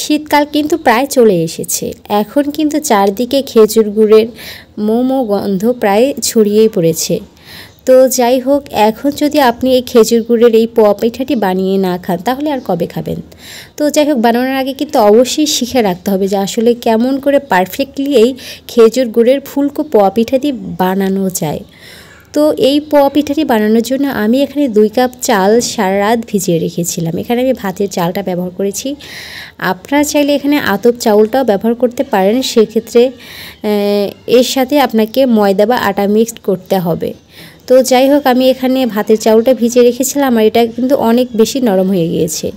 শীতকাল কিন্তু প্রায় চলে এসেছে। এখন কিন্তু চারদিকে খেজুর গুড়ের মোমো গন্ধ প্রায় ছড়িয়েই পড়েছে। তো যাই হোক, এখন যদি আপনি এই খেজুর গুড়ের এই পোয়া পিঠাটি বানিয়ে না খান তাহলে আর কবে খাবেন। তো যাই হোক, বানানোর আগে কিন্তু অবশ্যই শিখে রাখতে হবে যে আসলে কেমন করে পারফেক্টলি এই খেজুর গুড়ের ফুলকো পোয়া পিঠাটি বানানো যায়। তো এই পোয়া পিঠাটি বানানোর জন্য আমি এখানে 2 কাপ চাল সারা রাত ভিজিয়ে রেখেছিলাম। এখানে আমি ভাতের চালটা ব্যবহার করেছি। আপনারা চাইলে এখানে আতপ চাউলটাও ব্যবহার করতে পারেন। সেক্ষেত্রে এর সাথে আপনাকে ময়দা বা আটা মিক্সড করতে হবে। তো যাই হোক, আমি এখানে ভাতের চাউলটা ভিজিয়ে রেখেছিলাম আর এটা কিন্তু অনেক বেশি নরম হয়ে গিয়েছে।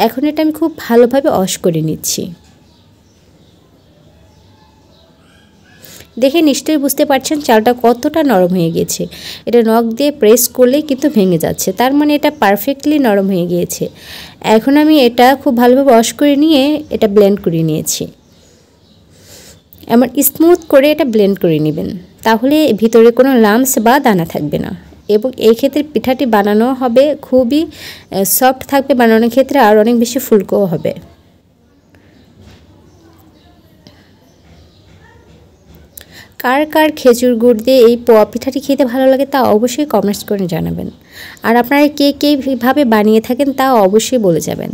এখন এটা আমি খুব ভালোভাবে ওয়াশ করে নিচ্ছি। দেখে নিশ্চয়ই বুঝতে পারছেন চালটা কতটা নরম হয়ে গিয়েছে। এটা নখ দিয়ে প্রেস করলেই কিন্তু ভেঙে যাচ্ছে, তার মানে এটা পারফেক্টলি নরম হয়ে গিয়েছে। এখন আমি এটা খুব ভালোভাবে ওয়াশ করে নিয়ে এটা ব্লেন্ড করে নিয়েছি। এমন স্মুথ করে এটা ব্লেন্ড করে নেবেন, তাহলে ভিতরে কোনো লাম্পস বা দানা থাকবে না। এবং এই ক্ষেত্রে পিঠাটি বানানো হবে খুবই সফট থাকবে বানানোর ক্ষেত্রে, আর অনেক বেশি ফুলকো হবে। কার কার খেজুর গুড় দিয়ে এই পোয়া পিঠাটি খেতে ভালো লাগে তা অবশ্যই কমেন্টস করে জানাবেন। আর আপনারা কে কীভাবে বানিয়ে থাকেন তা অবশ্যই বলে যাবেন।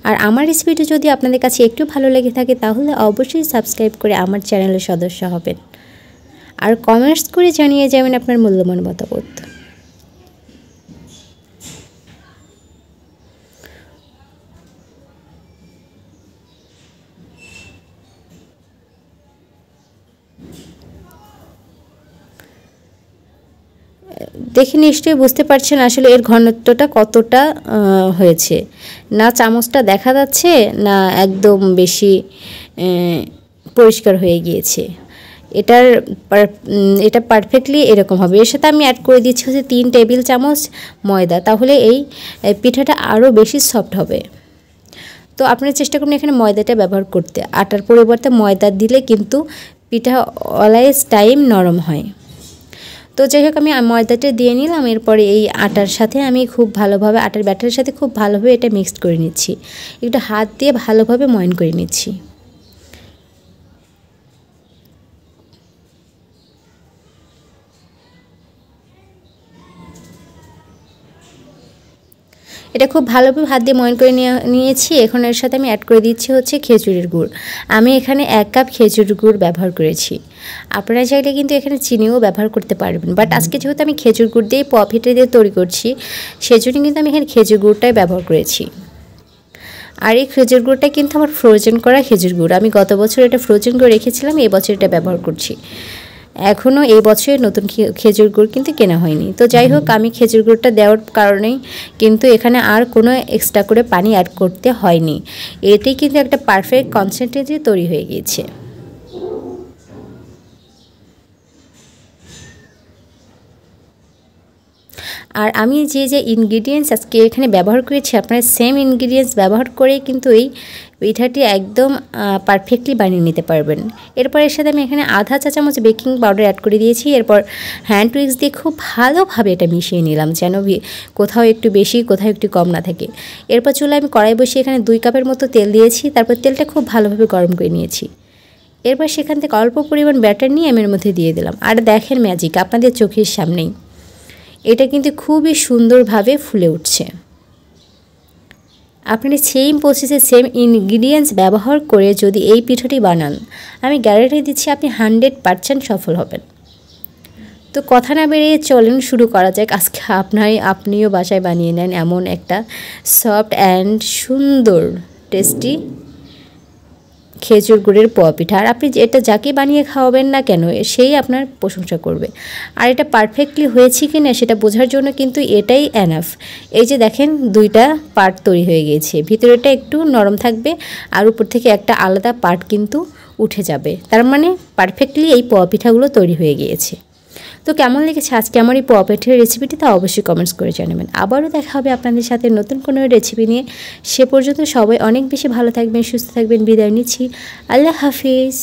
আর আমার রেসিপিটি যদি আপনাদের কাছে একটু ভালো লেগে থাকে তাহলে অবশ্যই সাবস্ক্রাইব করে আমার চ্যানেলের সদস্য হবেন। আর কমেন্টস করে জানিয়ে যাবেন আপনার মূল্যবান মতামত। দেখে নিশ্চয়ই বুঝতে পারছেন আসলে এর ঘনত্বটা কতটা হয়েছে। না চামচটা দেখা যাচ্ছে, না একদম বেশি পরিষ্কার হয়ে গিয়েছে। এটা পারফেক্টলি এরকম হবে। এর সাথে আমি অ্যাড করে দিচ্ছি হচ্ছে 3 টেবিল চামচ ময়দা, তাহলে এই পিঠাটা আরও বেশি সফট হবে। তো আপনারা চেষ্টা করুন এখানে ময়দাটা ব্যবহার করতে। আটার পরিবর্তে ময়দা দিলে কিন্তু পিঠা অলওয়েজ টাইম নরম হয়। তো যাই হোক, আমি ময়দাটা দিয়ে নিলাম। এরপরে এই আটার সাথে আমি খুব ভালোভাবে আটার ব্যাটারের সাথে খুব ভালোভাবে এটা মিক্সড করে নিচ্ছি। একটু হাত দিয়ে ভালোভাবে ময়ন করে নিচ্ছি। এটা খুব ভালোভাবে হাত দিয়ে ময়ন করে নিয়েছি। এখন এর সাথে আমি অ্যাড করে দিচ্ছি হচ্ছে খেজুরের গুড়। আমি এখানে 1 কাপ খেজুরের গুড় ব্যবহার করেছি। আপনারা চাইলে কিন্তু এখানে চিনিও ব্যবহার করতে পারবেন, বাট আজকে যেহেতু আমি খেজুর গুড় দিয়ে পোয়া পিঠা দিয়ে তৈরি করছি সেজন্য কিন্তু আমি এখানে খেজুর গুড়টাই ব্যবহার করেছি। আর এই খেজুর গুড়টা কিন্তু আমার ফ্রোজেন করা খেজুর গুড়। আমি গত বছর এটা ফ্রোজেন করে রেখেছিলাম, এই বছর এটা ব্যবহার করছি। এখনও এই বছরে নতুন খেজুর গুড় কিন্তু কেনা হয়নি। তো যাই হোক, আমি খেজুর গুড়টা দেওয়ার কারণেই কিন্তু এখানে আর কোনো এক্সট্রা করে পানি অ্যাড করতে হয়নি। এতেই কিন্তু একটা পারফেক্ট কনসিস্টেন্সি তৈরি হয়ে গিয়েছে। আর আমি যে ইনগ্রিডিয়েন্টস আজকে এখানে ব্যবহার করেছি আপনারা সেম ইনগ্রিডিয়েন্টস ব্যবহার করে কিন্তু এই পিঠাটি একদম পারফেক্টলি বানিয়ে নিতে পারবেন। এরপর এর সাথে আমি এখানে আধা চা চামচ বেকিং পাউডার অ্যাড করে দিয়েছি। এরপর হ্যান্ড উইক্স দিয়ে খুব ভালোভাবে এটা মিশিয়ে নিলাম যেন কোথাও একটু বেশি কোথাও একটু কম না থাকে। এরপর চুলায় আমি কড়াই বসিয়ে এখানে 2 কাপের মতো তেল দিয়েছি। তারপর তেলটা খুব ভালোভাবে গরম করে নিয়েছি। এরপর সেখান থেকে অল্প পরিমাণ ব্যাটার নিয়ে আমি এর মধ্যে দিয়ে দিলাম। আর দেখেন ম্যাজিক আপনাদের চোখের সামনেই এটা কিন্তু খুবই সুন্দরভাবে ফুলে উঠছে। আপনি সেম প্রসেসে সেম ইনগ্রিডিয়েন্টস ব্যবহার করে যদি এই পিঠাটি বানান, আমি গ্যারান্টি দিচ্ছি আপনি 100% সফল হবেন। তো কথা না বেরিয়ে চলেন শুরু করা যাক। আজকে আপনিও বাসায় বানিয়ে নেন এমন একটা সফট অ্যান্ড সুন্দর টেস্টি খেজুর গুড়ের পোয়া পিঠা। আর আপনি এটা যাকে বানিয়ে খাওয়াবেন না কেন সেই আপনার প্রশংসা করবে। আর এটা পারফেক্টলি হয়েছে কি না সেটা বোঝার জন্য কিন্তু এটাই এনাফ। এই যে দেখেন 2টা পার্ট তৈরি হয়ে গিয়েছে, ভিতরেটা একটু নরম থাকবে আর উপর থেকে একটা আলাদা পার্ট কিন্তু উঠে যাবে। তার মানে পারফেক্টলি এই পোয়া পিঠাগুলো তৈরি হয়ে গিয়েছে। তো কেমন লেগেছে আজকে আমার এই পোয়া পিঠার রেসিপিটি তা অবশ্যই কমেন্টস করে জানাবেন। আবারও দেখা হবে আপনাদের সাথে নতুন কোনো রেসিপি নিয়ে। সে পর্যন্ত সবাই অনেক বেশি ভালো থাকবেন, সুস্থ থাকবেন। বিদায় নিচ্ছি। আল্লাহ হাফিজ।